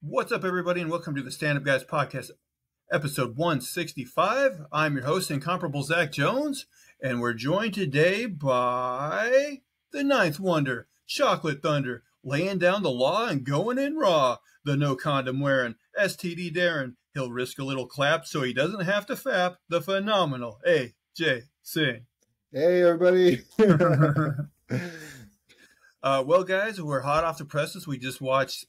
What's up, everybody, and welcome to the Stand Up Guys Podcast, episode 165. I'm your host, Incomparable Zach Jones, and we're joined today by the Ninth Wonder, Chocolate Thunder, laying down the law and going in raw, the no condom wearing, STD Darren. He'll risk a little clap so he doesn't have to fap, the phenomenal AJ Singh. Hey, everybody. Well, guys, we're hot off the presses. We just watched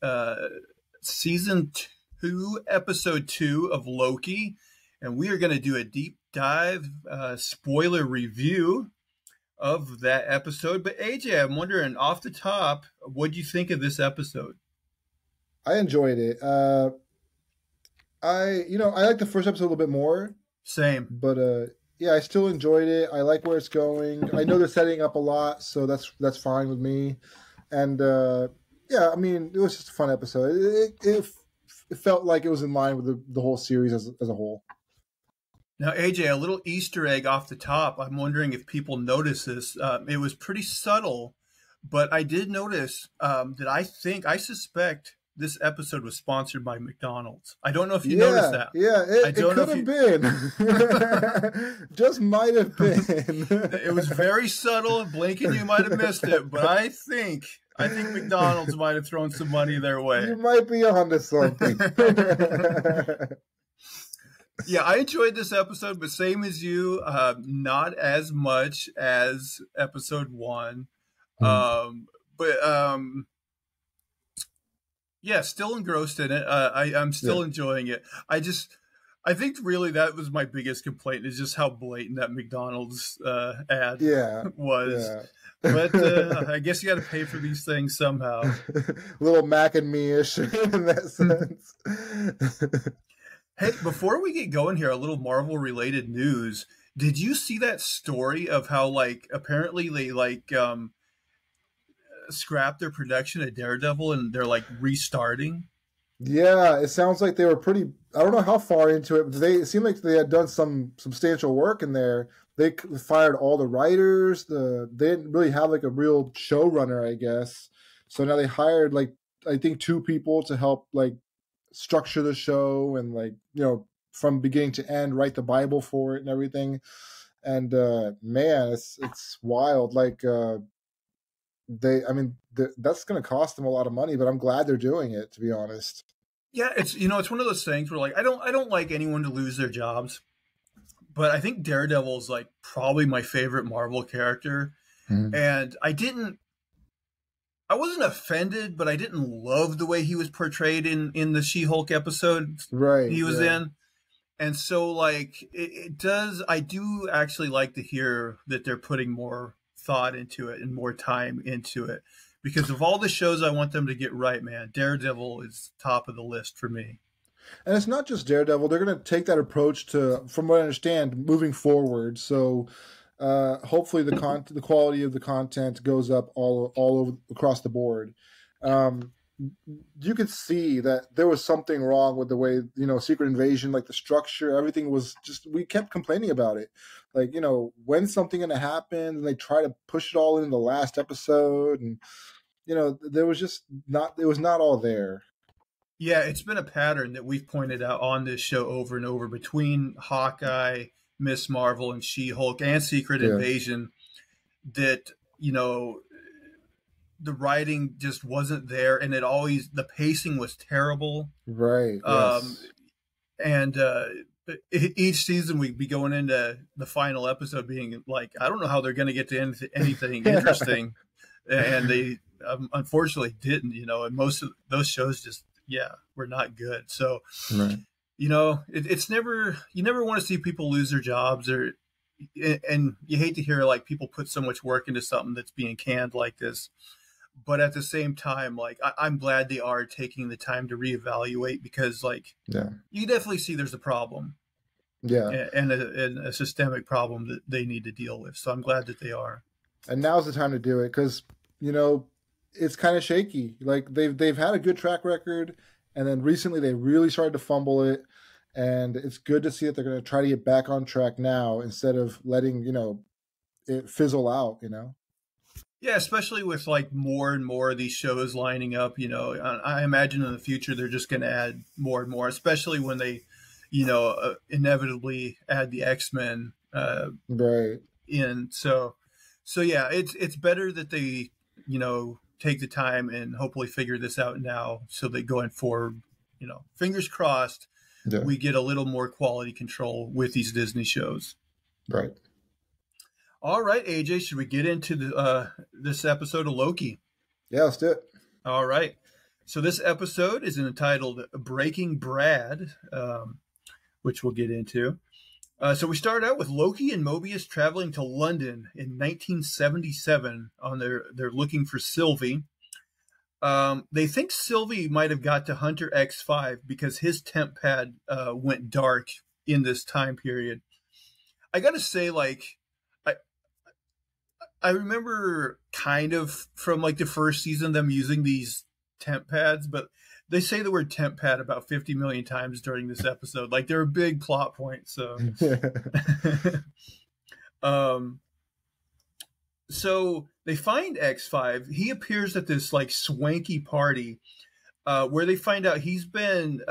Season 2, Episode 2 of Loki, and we are going to do a deep dive spoiler review of that episode. But AJ, I'm wondering, off the top, what do you think of this episode? I enjoyed it. I like the first episode a little bit more. Same. But yeah, I still enjoyed it. I like where it's going. I know they're setting up a lot, so that's fine with me. And yeah, I mean, it was just a fun episode. It felt like it was in line with the whole series as a whole. Now, AJ, a little Easter egg off the top. I'm wondering if people notice this. It was pretty subtle, but I did notice that I suspect this episode was sponsored by McDonald's. I don't know if you noticed that. Yeah, it could have been. Just might have been. It was very subtle. Blinking, you might have missed it, but I think McDonald's might have thrown some money their way. You might be onto something. Yeah, I enjoyed this episode, but same as you, not as much as episode 1. Yeah, still engrossed in it. I'm still enjoying it. I think really that was my biggest complaint, is just how blatant that McDonald's ad was. Yeah. But I guess you got to pay for these things somehow. Little Mac and me-ish in that sense. Hey, before we get going here, a little Marvel-related news. Did you see that story of how, apparently they, scrapped their production of Daredevil and they're, restarting? Yeah, it sounds like they were pretty... I don't know how far into it, but it seemed like they had done some substantial work in there. They fired all the writers. They didn't really have, a real showrunner, I guess. So now they hired, I think 2 people to help, structure the show and from beginning to end write the Bible for it and everything. And man, it's wild. That's going to cost them a lot of money, but I'm glad they're doing it, to be honest. Yeah, it's one of those things where I don't like anyone to lose their jobs, but I think Daredevil is probably my favorite Marvel character. And I wasn't offended, but I didn't love the way he was portrayed in the She-Hulk episode he was in. And so, I do actually like to hear that they're putting more thought into it and more time into it. Because of all the shows I want them to get right, man, Daredevil is top of the list for me. And it's not just Daredevil. They're going to take that approach from what I understand, moving forward. So hopefully the quality of the content goes up all over across the board. You could see that there was something wrong with the way, Secret Invasion, the structure, everything was just, we kept complaining about it. When's something going to happen? And they try to push it all in the last episode. And, there was just it was not all there. Yeah, it's been a pattern that we've pointed out on this show over and over between Hawkeye, Miss Marvel, and She-Hulk and Secret Invasion, that, the writing just wasn't there, and the pacing was terrible. Right. Yes. And each season we'd be going into the final episode being I don't know how they're going to get to anything interesting. And they unfortunately didn't, and most of those shows just, were not good. So, it's never, you never want to see people lose their jobs, and you hate to hear people put so much work into something that's being canned like this. But at the same time, I'm glad they are taking the time to reevaluate, because you definitely see there's a problem. Yeah. And a systemic problem that they need to deal with. So I'm glad that they are. And now's the time to do it, because, it's kind of shaky. They've had a good track record, and then recently they really started to fumble it. And it's good to see that they're going to try to get back on track now instead of letting, it fizzle out, Yeah, especially with like more and more of these shows lining up, I imagine in the future they're just going to add more and more, especially when they, inevitably add the X-Men Right. in. So yeah, it's better that they, take the time and hopefully figure this out now so that going forward, fingers crossed, Yeah. we get a little more quality control with these Disney shows. Right. All right, AJ, should we get into this episode of Loki? Yeah, let's do it. All right. So this episode is entitled Breaking Brad, which we'll get into. So we start out with Loki and Mobius traveling to London in 1977 on they're looking for Sylvie. They think Sylvie might have got to Hunter X5 because his temp pad went dark in this time period. I got to say, like, I remember kind of from like the first season them using these temp pads, but they say the word temp pad about 50 million times during this episode. Like they're a big plot point. So, so they find X5. He appears at this like swanky party where they find out he's been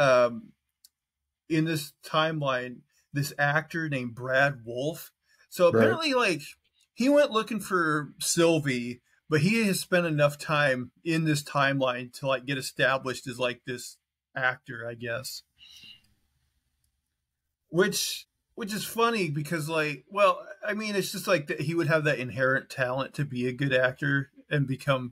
in this timeline, this actor named Brad Wolf. So apparently, like, he went looking for Sylvie, but he has spent enough time in this timeline to like get established as like this actor, I guess. Which is funny because, like, well, I mean, it's just like that he would have that inherent talent to be a good actor and become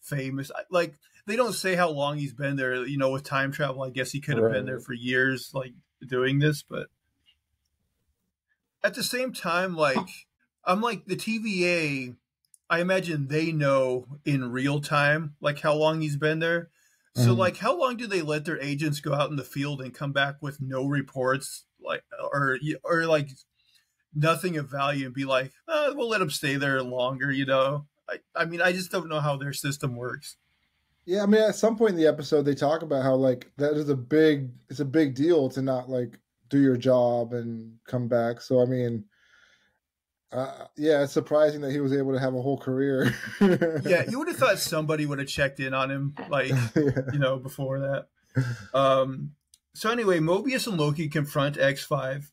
famous. Like, they don't say how long he's been there, with time travel. I guess he could have been there for years, like, doing this, but at the same time, like, I'm like, the TVA, I imagine they know in real time, like, how long he's been there. So, like, how long do they let their agents go out in the field and come back with no reports, like, or like, nothing of value, and be like, we'll let them stay there longer, I mean, I just don't know how their system works. Yeah, I mean, at some point in the episode, they talk about how, like, it's a big deal to not, like, do your job and come back. So, I mean, yeah, it's surprising that he was able to have a whole career. Yeah, you would have thought somebody would have checked in on him, like, before that. So anyway, Mobius and Loki confront X5.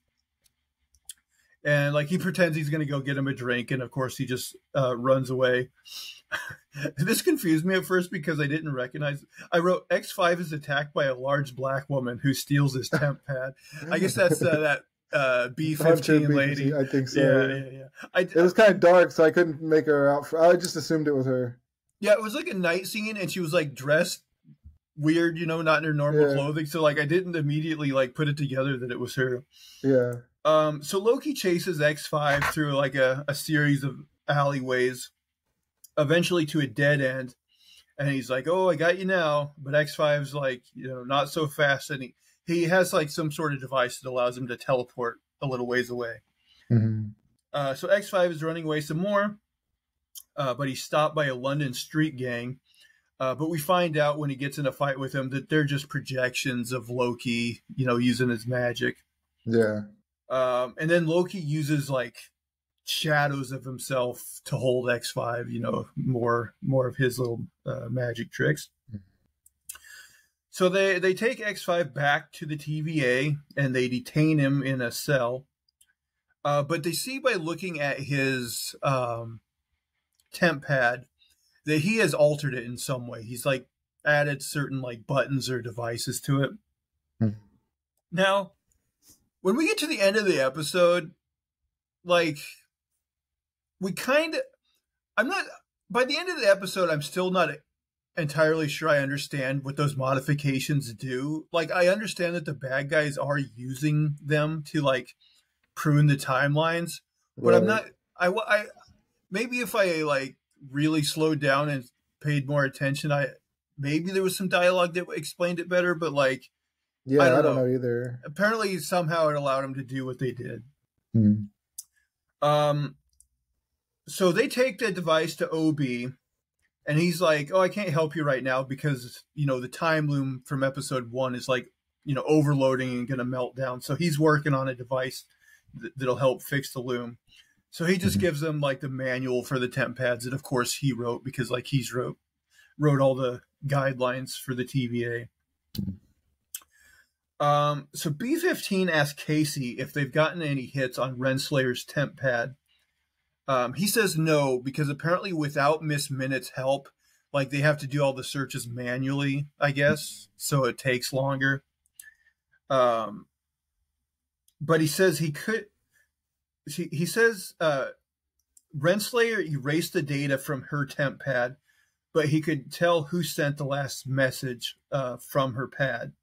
And, like, he pretends he's going to go get him a drink. And, of course, he just runs away. This confused me at first because I didn't recognize. I wrote X5 is attacked by a large black woman who steals his temp pad. I guess that's that B-15 lady. I think so. Yeah. It was kind of dark, so I couldn't make her out. I just assumed it was her. Yeah, it was like a night scene, and she was like dressed weird, not in her normal clothing. So like I didn't immediately like put it together that it was her. Yeah. So Loki chases X5 through like a series of alleyways, eventually to a dead end, and he's like, "Oh, I got you now." But X5's like, not so fast, and he has like some sort of device that allows him to teleport a little ways away. Mm-hmm. So X5 is running away some more, but he's stopped by a London street gang. But we find out when he gets in a fight with them that they're just projections of Loki, using his magic. Yeah. And then Loki uses like shadows of himself to hold X5, more of his little magic tricks. So they take X5 back to the TVA and they detain him in a cell. But they see by looking at his temp pad that he has altered it in some way. He's like added certain like buttons or devices to it. Now, when we get to the end of the episode, like by the end of the episode, I'm still not entirely sure I understand what those modifications do. Like, I understand that the bad guys are using them to like prune the timelines, but I'm not, I maybe if I like really slowed down and paid more attention, maybe there was some dialogue that explained it better, but like, yeah, I don't know either. Apparently somehow it allowed them to do what they did. So they take the device to OB, and he's like, "Oh, I can't help you right now because, the time loom from episode 1 is like, overloading and going to melt down." So he's working on a device that'll help fix the loom. So he just gives them like the manual for the temp pads that, of course, he wrote because like he's wrote all the guidelines for the TVA. So B-15 asks Casey if they've gotten any hits on Renslayer's temp pad. He says no, because apparently without Miss Minute's help, like they have to do all the searches manually, I guess, so it takes longer. But he says he could. He says Renslayer erased the data from her temp pad, but he could tell who sent the last message from her pad.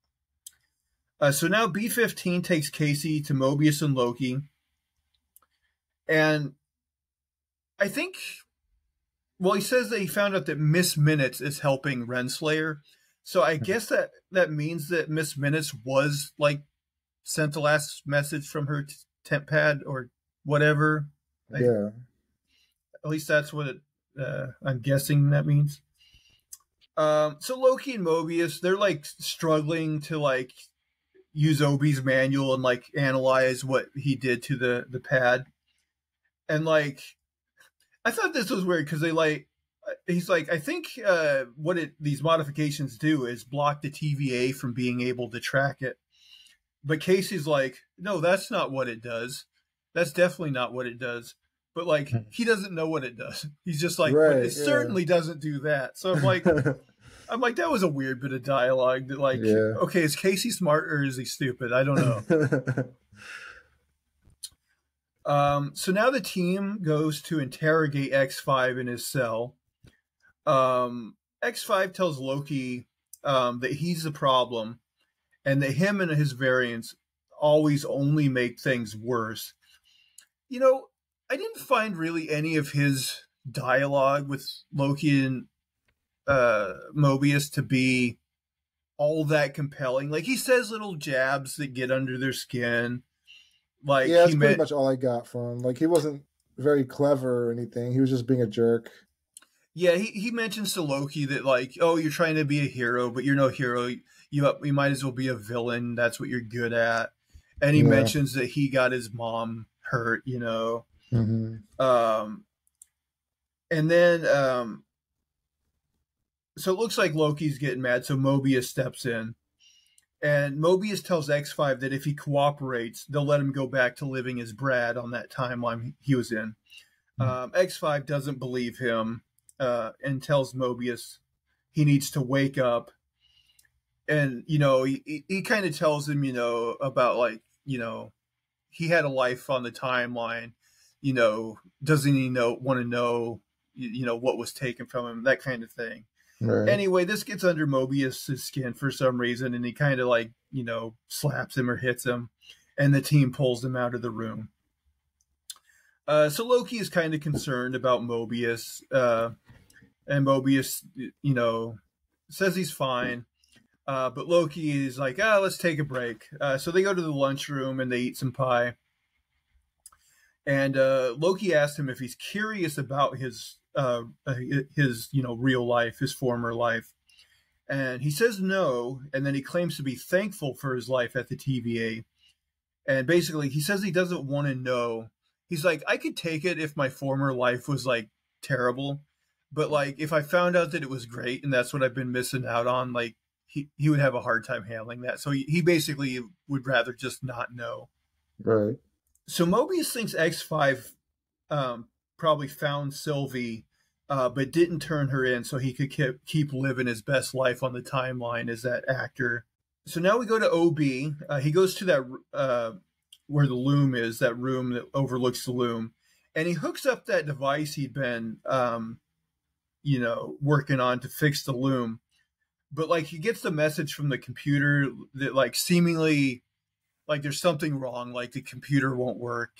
So now B-15 takes Casey to Mobius and Loki. And I think, well, he says that he found out that Miss Minutes is helping Renslayer. So I guess that means that Miss Minutes was like sent the last message from her temp pad or whatever. Yeah. At least that's what I'm guessing that means. So Loki and Mobius, they're like struggling to like use Obi's manual and like analyze what he did to the pad. And like, I thought this was weird because he's like, I think what these modifications do is block the TVA from being able to track it. But Casey's like, no, that's not what it does. That's definitely not what it does. But like, he doesn't know what it does. He's just like, right, but it certainly doesn't do that. So I'm like, that was a weird bit of dialogue that like, okay, is Casey smart or is he stupid? I don't know. So now the team goes to interrogate X5 in his cell. X5 tells Loki that he's the problem and that him and his variants always only make things worse. You know, I didn't find really any of his dialogue with Loki and Mobius to be all that compelling. Like, he says little jabs that get under their skin. Like, yeah, that's pretty much all I got from him. Like, he wasn't very clever or anything. He was just being a jerk. Yeah, he mentions to Loki that, like, oh, you're trying to be a hero, but you're no hero. You might as well be a villain. That's what you're good at. And he mentions that he got his mom hurt, you know. Mm-hmm. And then, so it looks like Loki's getting mad, so Mobius steps in. And Mobius tells X5 that if he cooperates, they'll let him go back to living as Brad on that timeline he was in. X5 doesn't believe him and tells Mobius he needs to wake up. And, you know, he kind of tells him, you know, about like, you know, he had a life on the timeline, you know, doesn't he want to know, you know, what was taken from him, that kind of thing. Right. Anyway, this gets under Mobius' skin for some reason, and he kind of like, you know, slaps him or hits him, and the team pulls him out of the room. So Loki is kind of concerned about Mobius, and Mobius, you know, says he's fine. But Loki is like, let's take a break. So they go to the lunchroom and they eat some pie. And Loki asks him if he's curious about his you know, real life, his former life. And he says no, and then he claims to be thankful for his life at the TVA. And basically, he says he doesn't want to know. He's like, I could take it if my former life was like terrible, but like if I found out that it was great and that's what I've been missing out on, like he would have a hard time handling that. So he basically would rather just not know. Right. So Mobius thinks X5 probably found Sylvie, but didn't turn her in so he could keep living his best life on the timeline as that actor. So now we go to OB. He goes to that where the loom is, that room that overlooks the loom, and he hooks up that device he'd been, you know, working on to fix the loom. But like he gets the message from the computer that like seemingly like there's something wrong, like the computer won't work.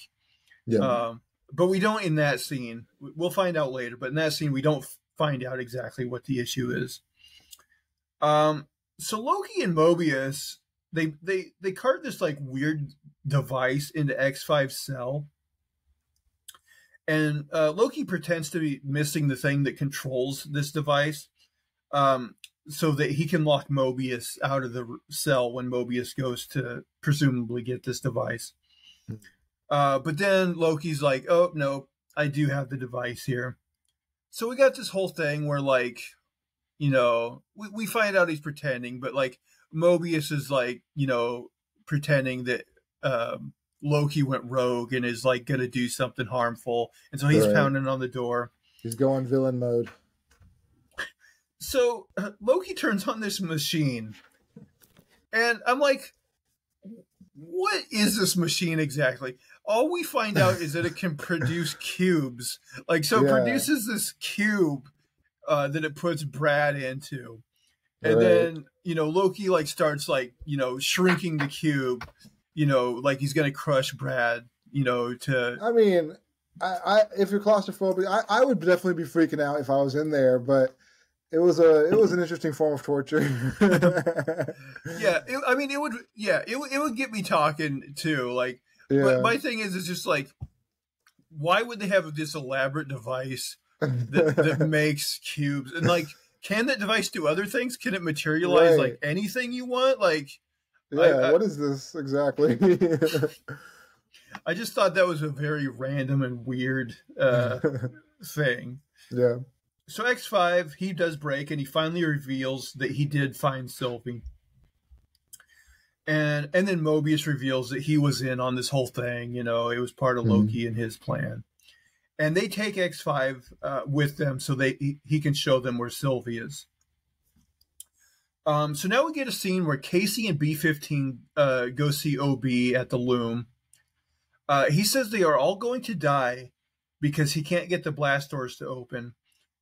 Yeah. But we don't in that scene. We'll find out later. But in that scene, we don't find out exactly what the issue is. So Loki and Mobius, they cart this like weird device into X5's cell. And Loki pretends to be missing the thing that controls this device. So that he can lock Mobius out of the cell when Mobius goes to presumably get this device. But then Loki's like, oh, no, I do have the device here. So we got this whole thing where, like, we find out he's pretending, but, like, Mobius is, like, pretending that Loki went rogue and is, like, going to do something harmful. And so he's pounding on the door. He's going villain mode. So Loki turns on this machine. And I'm like, what is this machine exactly? All we find out is that it can produce cubes. Like, so it produces this cube that it puts Brad into. And then, Loki, like, starts, like, shrinking the cube, like he's going to crush Brad, I mean, if you're claustrophobic, I would definitely be freaking out if I was in there, but it was an interesting form of torture. It would get me talking too. Like, but my thing is just like, why would they have this elaborate device that makes cubes? And, like, can that device do other things? Can it materialize like anything you want? Like, what is this exactly? I just thought that was a very random and weird thing. Yeah. So X5, he does break, and he finally reveals that he did find Sylvie. And then Mobius reveals that he was in on this whole thing. It was part of Loki and his plan. And they take X5 with them so he can show them where Sylvie is. So now we get a scene where Casey and B-15 go see OB at the loom. He says they are all going to die because he can't get the blast doors to open.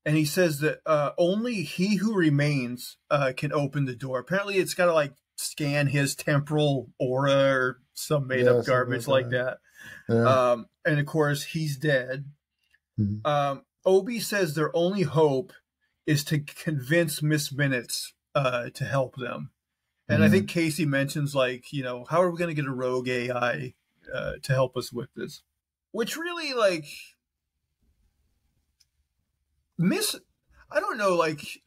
And he says that only he who remains can open the door. Apparently it's got to, like, scan his temporal aura or some made-up garbage like that. Yeah. And, of course, he's dead. Mm-hmm. Obi says their only hope is to convince Miss Minutes to help them. And I think Casey mentions, like, how are we going to get a rogue AI to help us with this? Which really, like... I don't know, like,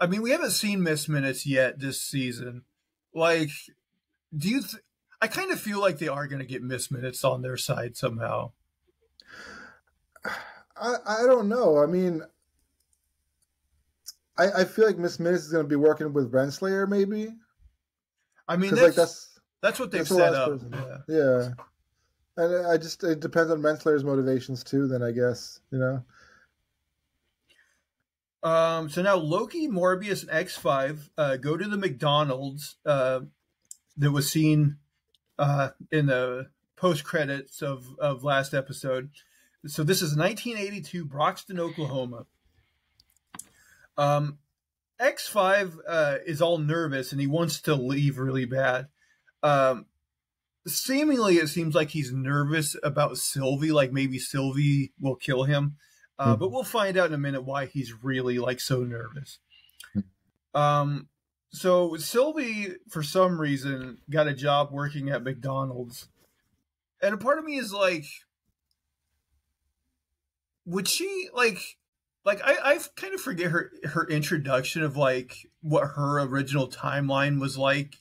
we haven't seen Miss Minutes yet this season. Like, I kind of feel like they are going to get Miss Minutes on their side somehow. I don't know. I mean, I feel like Miss Minutes is going to be working with Renslayer, maybe. I mean, that's what they've set up. Yeah. And it depends on Renslayer's motivations too, then, I guess, So now Loki, Morbius, and X5 go to the McDonald's that was seen in the post-credits of last episode. So this is 1982, Broxton, Oklahoma. X5 is all nervous and he wants to leave really bad. Seemingly, it seems like he's nervous about Sylvie, like maybe Sylvie will kill him. But we'll find out in a minute why he's really, like, so nervous. So Sylvie, for some reason, got a job working at McDonald's. And a part of me is like, would she, I kind of forget her introduction of, like, what her original timeline was like,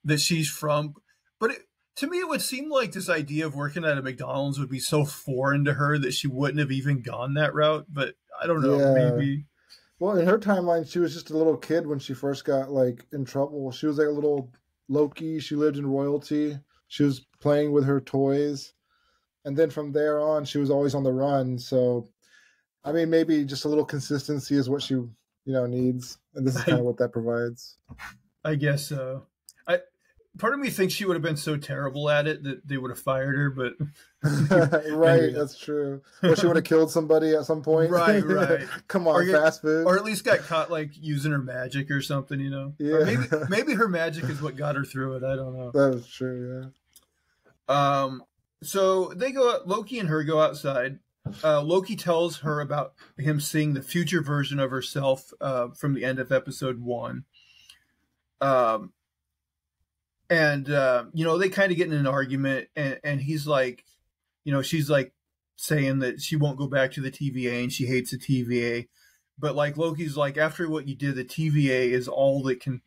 that she's from. But to me, it would seem like this idea of working at a McDonald's would be so foreign to her that she wouldn't have even gone that route. But I don't know, maybe. Well, in her timeline, she was just a little kid when she first got, like, in trouble. She was like a little Loki. She lived in royalty. She was playing with her toys. And then from there on, she was always on the run. So, I mean, maybe just a little consistency is what she, needs. And this is kind of what that provides. I guess so. Part of me thinks she would have been so terrible at it that they would have fired her, but... Right, that's true. Or she would have killed somebody at some point. Right. Come on, fast food. Or at least got caught, like, using her magic or something, Yeah. Or maybe her magic is what got her through it. I don't know. That was true, yeah. So they go. Loki and her go outside. Loki tells her about him seeing the future version of herself from the end of episode 1. And they kind of get in an argument, and he's like, she's like saying that she won't go back to the TVA and she hates the TVA. But, like, Loki's like, after what you did, the TVA is all that can,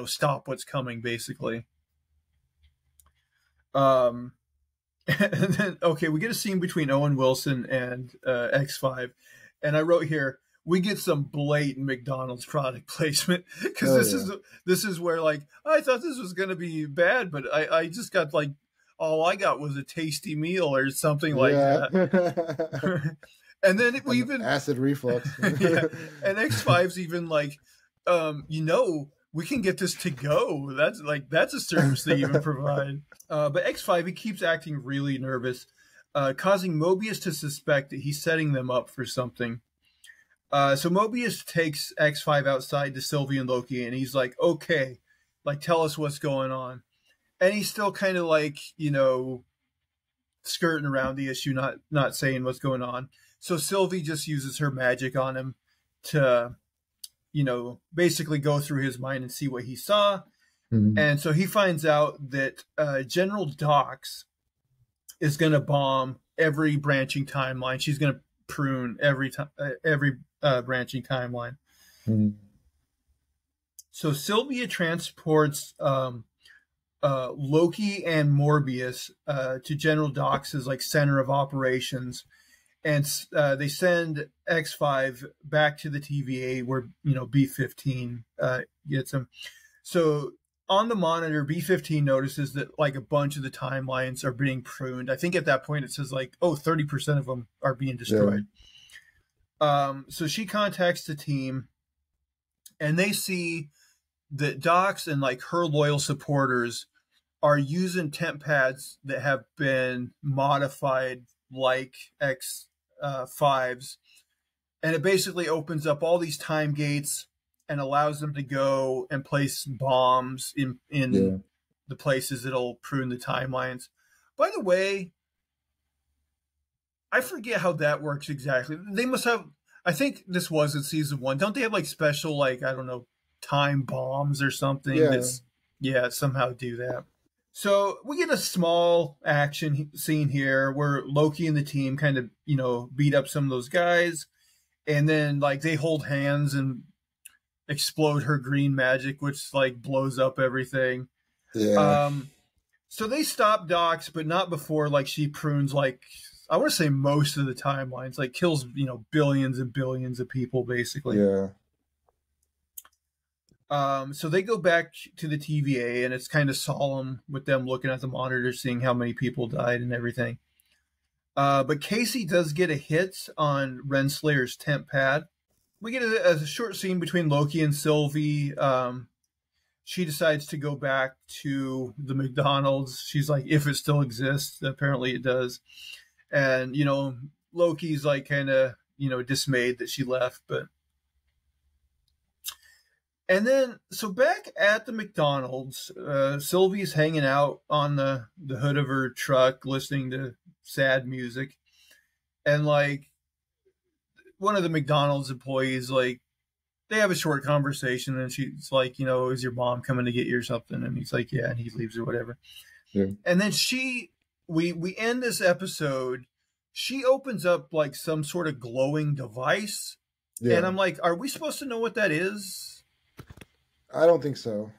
stop what's coming, basically. Um, and then, okay, we get a scene between Owen Wilson and X5. And I wrote here, we get some blatant McDonald's product placement because this is where, like, I thought this was going to be bad, but I just got like, all I got was a tasty meal or something like that. And then we even acid reflux. Yeah, and X5's even like, we can get this to go. That's a service they even provide. But X5, he keeps acting really nervous, causing Mobius to suspect that he's setting them up for something. So Mobius takes X5 outside to Sylvie and Loki, and he's like, okay, like, tell us what's going on. And he's still kind of like, skirting around the issue, not saying what's going on. So Sylvie just uses her magic on him to, basically go through his mind and see what he saw. Mm-hmm. And so he finds out that General Dox is going to bomb every branching timeline. She's going to prune every branching timeline. Mm-hmm. So Sylvia transports Loki and Morbius to General Dox's like center of operations, and they send X5 back to the TVA where B-15 gets him. So on the monitor, B-15 notices that like a bunch of the timelines are being pruned. I think at that point it says like, 30% of them are being destroyed. Yeah. So she contacts the team, and they see that Dox and like her loyal supporters are using temp pads that have been modified like X5's, and it basically opens up all these time gates and allows them to go and place bombs in the places that'll prune the timelines. By the way, I forget how that works exactly. They must have, I think this was in season 1. Don't they have like special, like, I don't know, time bombs or something? Somehow do that. So we get a small action scene here where Loki and the team kind of, beat up some of those guys, and then like they hold hands and explode her green magic, which like blows up everything. Yeah. So they stop Dox, but not before like she prunes like, I want to say most of the timelines, like kills, billions and billions of people basically. Yeah. So they go back to the TVA, and it's kind of solemn with them looking at the monitor, seeing how many people died and everything. But Casey does get a hit on Renslayer's temp pad. We get a short scene between Loki and Sylvie. She decides to go back to the McDonald's. She's like, if it still exists. Apparently it does. And, Loki's like kind of, dismayed that she left, but... And then, so back at the McDonald's, Sylvie's hanging out on the hood of her truck, listening to sad music. And, like, one of the McDonald's employees, like, they have a short conversation, and she's like, is your mom coming to get you or something? And he's like, yeah, and he leaves or whatever. Yeah. And then we end this episode, she opens up, like, some sort of glowing device. Yeah. And I'm like, are we supposed to know what that is? I don't think so.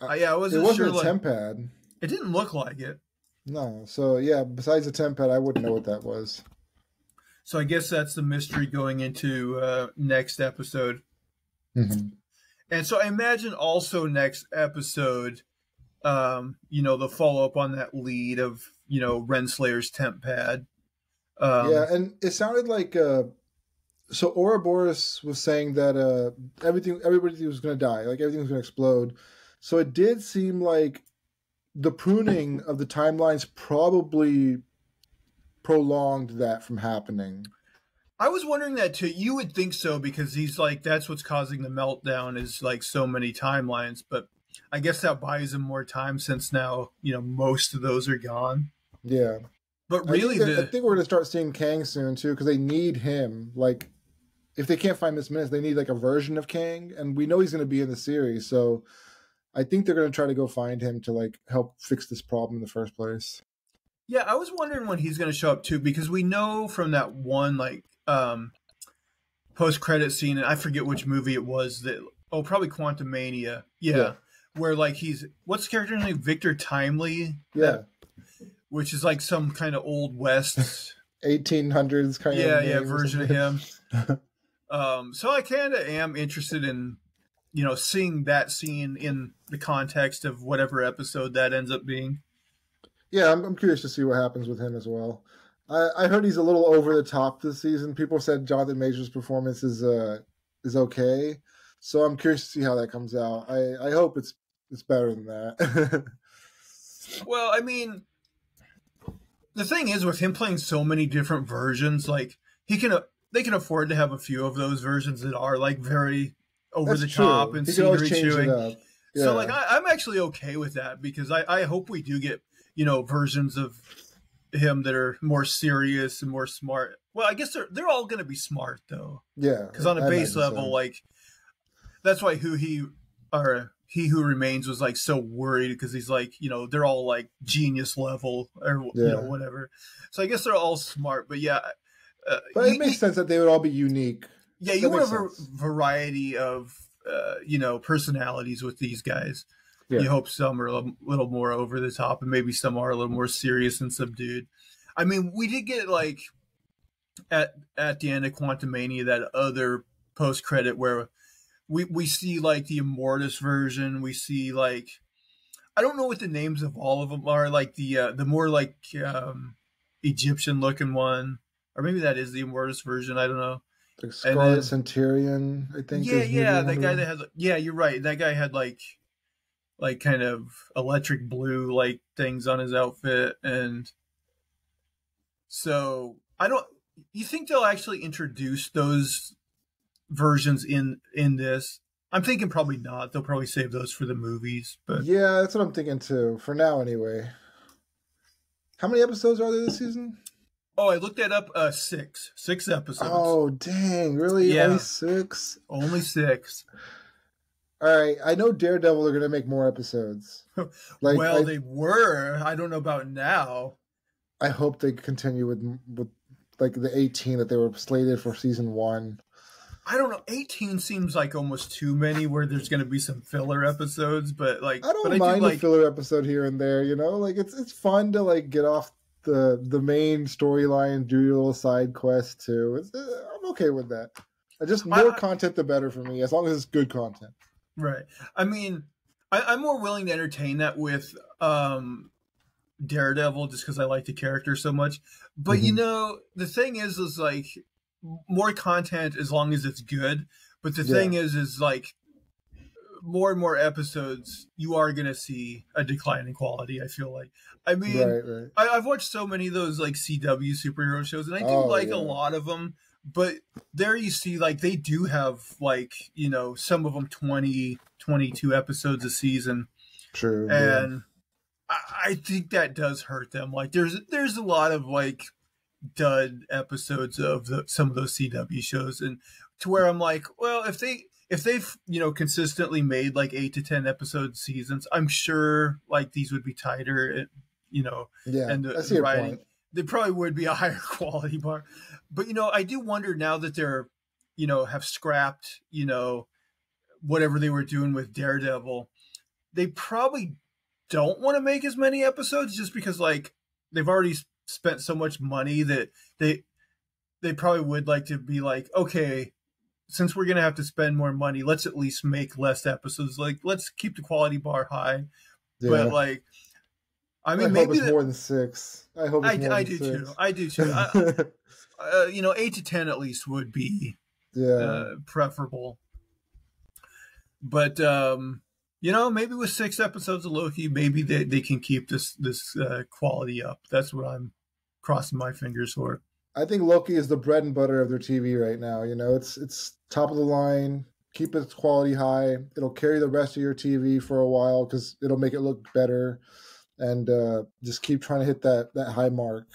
It wasn't a temp pad. It didn't look like it. No. So, yeah, besides the temp pad, I wouldn't know what that was. So I guess that's the mystery going into next episode. Mm-hmm. And so I imagine also next episode, the follow-up on that lead of, Renslayer's temp pad. And it sounded like... So Ouroboros was saying that everybody was going to die, like everything was going to explode. So it did seem like the pruning of the timelines probably prolonged that from happening. I was wondering that too. You would think so, because he's like, that's what's causing the meltdown is like so many timelines. But I guess that buys him more time since now, most of those are gone. Yeah. But really, I think we're going to start seeing Kang soon too, because they need him. Like, if they can't find Miss Minutes, they need like a version of Kang, and we know he's going to be in the series. So I think they're going to try to go find him to like help fix this problem in the first place. Yeah, I was wondering when he's going to show up too, because we know from that one like post-credit scene, and I forget which movie it was, that probably Quantumania. Yeah. where like what's the character name? Victor Timely? Yeah. Which is like some kind of old West 1800s kind of version of him. So I kind of am interested in, seeing that scene in the context of whatever episode that ends up being. Yeah, I'm curious to see what happens with him as well. I heard he's a little over the top this season. People said Jonathan Major's performance is okay, so I'm curious to see how that comes out. I hope it's better than that. Well, I mean, the thing is with him playing so many different versions, like they can afford to have a few of those versions that are like very over the top and scenery chewing. Yeah. So like I'm actually okay with that because I hope we do get versions of him that are more serious and more smart. Well, I guess they're all going to be smart though. Yeah, because on a base level, like that's why He Who Remains was like so worried because he's like, they're all like genius level or whatever. So I guess they're all smart, but yeah. But it makes sense that they would all be unique. Yeah, you want a variety of personalities with these guys. Yeah. You hope some are a little more over the top and maybe some are a little more serious and subdued. I mean, we did get like at the end of Quantumania that other post credit where we see like the Immortus version. We see like I don't know what the names of all of them are. Like the more like Egyptian looking one, or maybe that is the Immortus version. I don't know. The Scarlet Centurion, I think. Yeah, that guy that had. Yeah, you're right. That guy had like kind of electric blue like things on his outfit, and so I don't. You think they'll actually introduce those versions in this? I'm thinking probably not. They'll probably save those for the movies. But yeah, that's what I'm thinking too. For now, anyway. How many episodes are there this season? Oh, I looked that up. 6 episodes. Oh, dang! Really? Yeah. Only 6? Only 6. All right. I know Daredevil are going to make more episodes. They were. I don't know about now. I hope they continue with like the 18 that they were slated for season 1. I don't know. 18 seems like almost too many where there's going to be some filler episodes, but like I don't mind a filler episode here and there, like it's fun to like get off the main storyline, do your little side quest too. I'm okay with that. Just more content the better for me, as long as it's good content. Right. I mean, I'm more willing to entertain that with Daredevil just because I like the character so much. But the thing is like more content as long as it's good. But the thing is like more and more episodes, you are going to see a decline in quality, I feel like. I mean, right. I've watched so many of those like CW superhero shows, and I do a lot of them. But there you see, like, they do have, like, some of them 20, 22 episodes a season. True. And I think that does hurt them. Like, there's a lot of, like, dud episodes of some of those CW shows. And to where I'm like, well, if they've, consistently made, like, 8 to 10 episode seasons, I'm sure, like, these would be tighter, and I see your writing. point. They probably would be a higher quality bar. But, I do wonder now that they're, have scrapped, whatever they were doing with Daredevil, they probably don't want to make as many episodes just because, like, they've already spent so much money that they probably would like to be like, okay, since we're going to have to spend more money, let's at least make less episodes. Like, let's keep the quality bar high. Yeah. But, like, I mean, maybe it's more than 6. I hope it's more than 6. Too. I do too. 8 to 10 at least would be preferable. But maybe with 6 episodes of Loki, maybe they can keep this quality up. That's what I'm crossing my fingers for. I think Loki is the bread and butter of their TV right now. It's top of the line. Keep its quality high. It'll carry the rest of your TV for a while because it'll make it look better. And just keep trying to hit that high mark.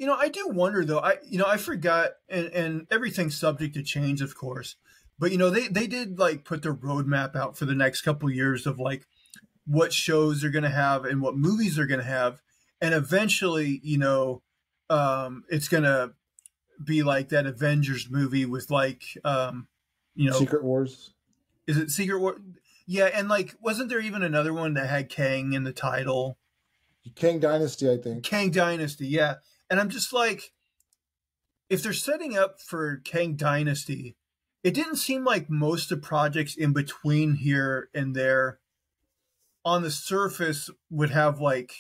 I do wonder though. I forgot, and everything's subject to change, of course. But they did like put their roadmap out for the next couple of years of like what shows they're going to have and what movies they're going to have, and eventually, it's going to be like that Avengers movie with like, Secret Wars. Is it Secret War? Yeah, and like, wasn't there even another one that had Kang in the title? Kang Dynasty, I think. Kang Dynasty, yeah. And I'm just like, if they're setting up for Kang Dynasty, it didn't seem like most of the projects in between here and there on the surface would have like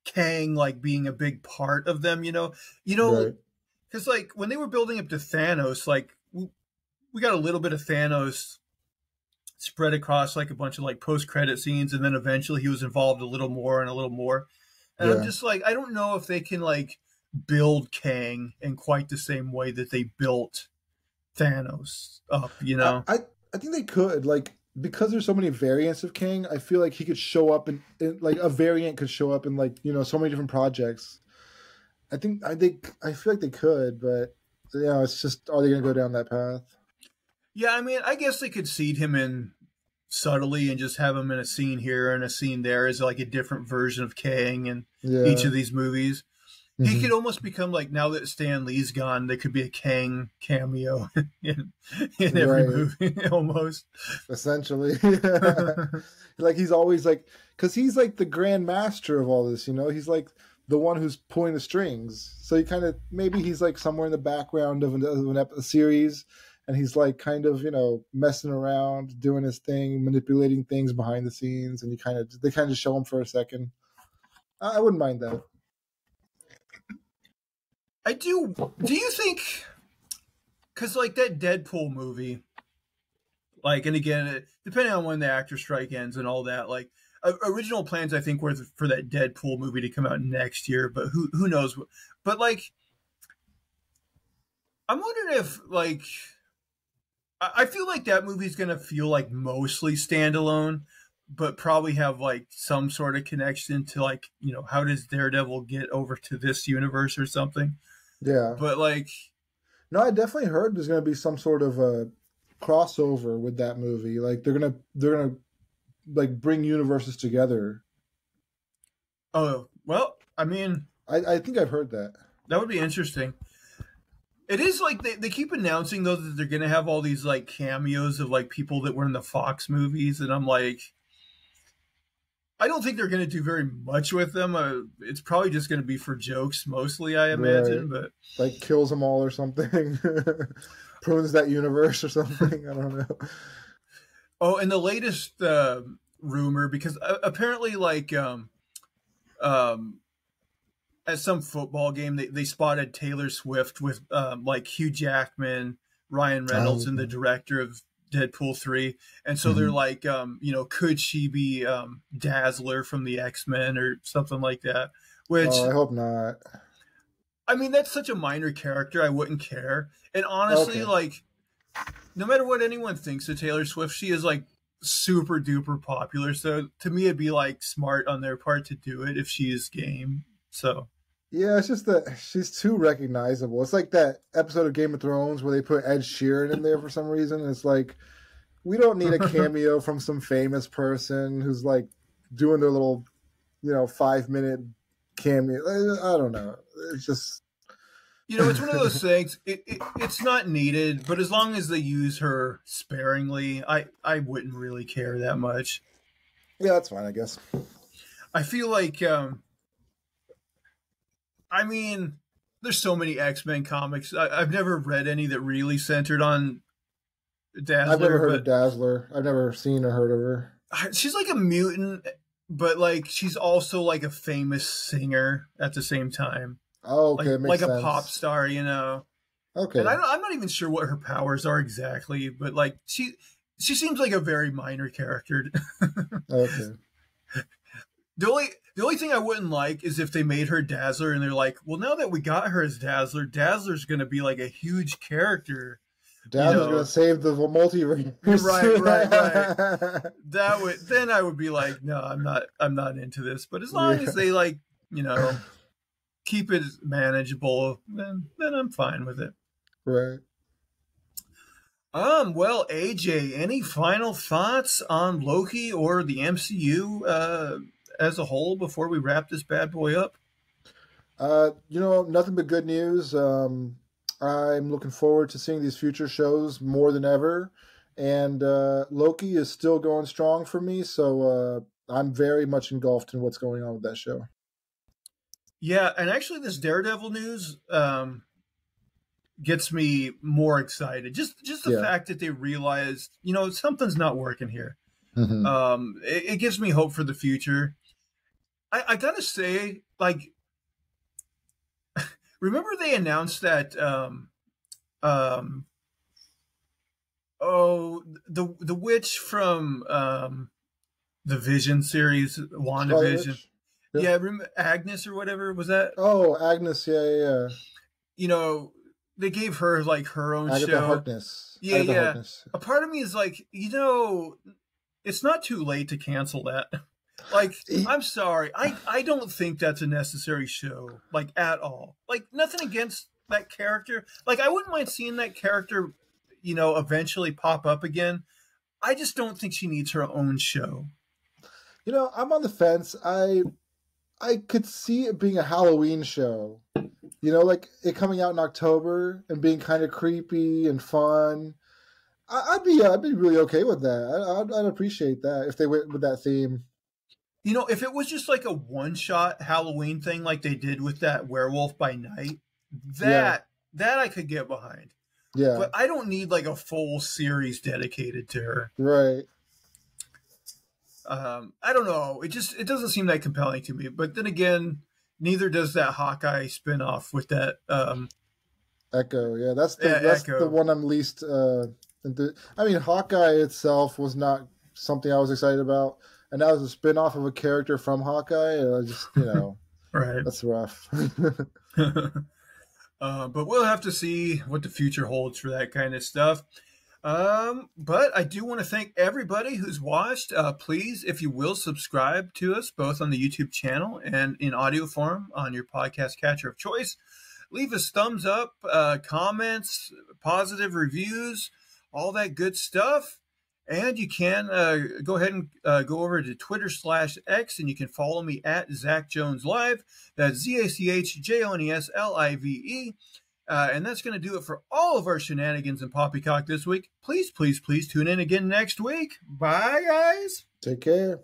Kang like being a big part of them, Right. because like when they were building up to Thanos, like we got a little bit of Thanos spread across like a bunch of like post credit scenes, and then eventually he was involved a little more and a little more. And I'm Yeah. just like, I don't know if they can like build Kang in quite the same way that they built Thanos up, I think they could, like, because there's so many variants of Kang. I feel like he could show up in like a variant could show up in like so many different projects. I feel like they could, but it's just, are they going to go down that path? Yeah, I mean, I guess they could seed him in subtly and just have him in a scene here and a scene there as like a different version of Kang in each Yeah. of these movies. He Hmm. could almost become like, now that Stan Lee's gone, there could be a Kang cameo in every Right. movie almost. Essentially. Like he's always like, because he's like the grand master of all this, he's like the one who's pulling the strings. So he kind of, maybe he's like somewhere in the background of a series, and he's like kind of messing around, doing his thing, manipulating things behind the scenes, and they kind of show him for a second. I wouldn't mind that. I do. Do you think? Because like that Deadpool movie, like, and again, depending on when the actor strike ends and all that, like original plans I think were for that Deadpool movie to come out next year, but who knows? But like, I'm wondering if like, I feel like that movie's gonna feel like mostly standalone, but probably have like some sort of connection to like, how does Daredevil get over to this universe or something? Yeah. But like, No, I definitely heard there's going to be some sort of a crossover with that movie. Like they're gonna like bring universes together. oh well, I mean, I think I've heard that. that would be interesting. It is like they keep announcing though that they're gonna have all these like cameos of like people that were in the Fox movies, and I'm like, I don't think they're gonna do very much with them. It's probably just gonna be for jokes mostly, I Right. imagine. But Like kills them all or something. Prunes that universe or something. I don't know. oh, and the latest rumor, because apparently like um at some football game they spotted Taylor Swift with like Hugh Jackman, Ryan Reynolds, Oh, and the director of Deadpool 3. And so they're mhm. like, could she be Dazzler from the X-Men or something like that? Which, Oh, I hope not. I mean, that's such a minor character, I wouldn't care. And honestly, Okay. like, no matter what anyone thinks of Taylor Swift, she is like super duper popular. So to me, it'd be like smart on their part to do it if she is game. So Yeah, it's just that she's too recognizable. It's like that episode of Game of Thrones where they put Ed Sheeran in there for some reason. It's like, we don't need a cameo from some famous person who's like doing their little, 5-minute cameo. I don't know. It's just it's one of those things. It's not needed, but as long as they use her sparingly, I wouldn't really care that much. yeah, that's fine, I guess. I feel like, I mean, there's so many X-Men comics. I've never read any that really centered on I've never Dazzler, heard of but Dazzler. I've never seen or heard of her. she's like a mutant, but like she's also like a famous singer at the same time, Oh, like okay, it makes a pop sense. star, And Okay, I'm not even sure what her powers are exactly, but like she seems like a very minor character. okay. The only thing I wouldn't like is if they made her Dazzler and they're like, well, now that we got her as Dazzler, Dazzler's going to be like a huge character, Dazzler's gonna save the multiverse. Right. Then I would be like, no, I'm not into this. But as long as they like, keep it manageable, then I'm fine with it. Right. Well, AJ, any final thoughts on Loki or the MCU as a whole before we wrap this bad boy up? Nothing but good news. I'm looking forward to seeing these future shows more than ever, And Loki is still going strong for me, so I'm very much engulfed in what's going on with that show. Yeah, and actually, this Daredevil news gets me more excited. Just the fact that they realized, something's not working here. Mm-hmm. It gives me hope for the future. I gotta say, like, remember they announced that the witch from the Vision series, WandaVision. Yep. Yeah, remember Agnes or whatever was that? Oh, Agnes, yeah. They gave her like her own Agatha show. Harkness. Yeah, Agatha yeah. Harkness. A part of me is like, it's not too late to cancel that. Like, I'm sorry. I don't think that's a necessary show, like, at all. Like, nothing against that character. Like, I wouldn't mind seeing that character, eventually pop up again. I just don't think she needs her own show. I'm on the fence. I could see it being a Halloween show. Like it coming out in October and being kind of creepy and fun. I'd be really okay with that. I'd appreciate that if they went with that theme. If it was just like a one-shot Halloween thing like they did with that Werewolf by Night, that I could get behind. Yeah. But I don't need like a full series dedicated to her. Right. I don't know. It doesn't seem that compelling to me. But then again, neither does that Hawkeye spinoff with that Echo. Yeah, that's the one I'm least into. I mean, Hawkeye itself was not something I was excited about, and that was a spinoff of a character from Hawkeye. I just right. That's rough. But we'll have to see what the future holds for that kind of stuff. But I do want to thank everybody who's watched. Please, if you will, subscribe to us both on the YouTube channel and in audio form on your podcast catcher of choice. Leave us thumbs up, comments, positive reviews, all that good stuff. And you can go ahead and go over to Twitter/X, and you can follow me at Zach Jones Live. That's ZachJonesLive. And that's going to do it for all of our shenanigans and poppycock this week. Please, please, please tune in again next week. Bye, guys. Take care.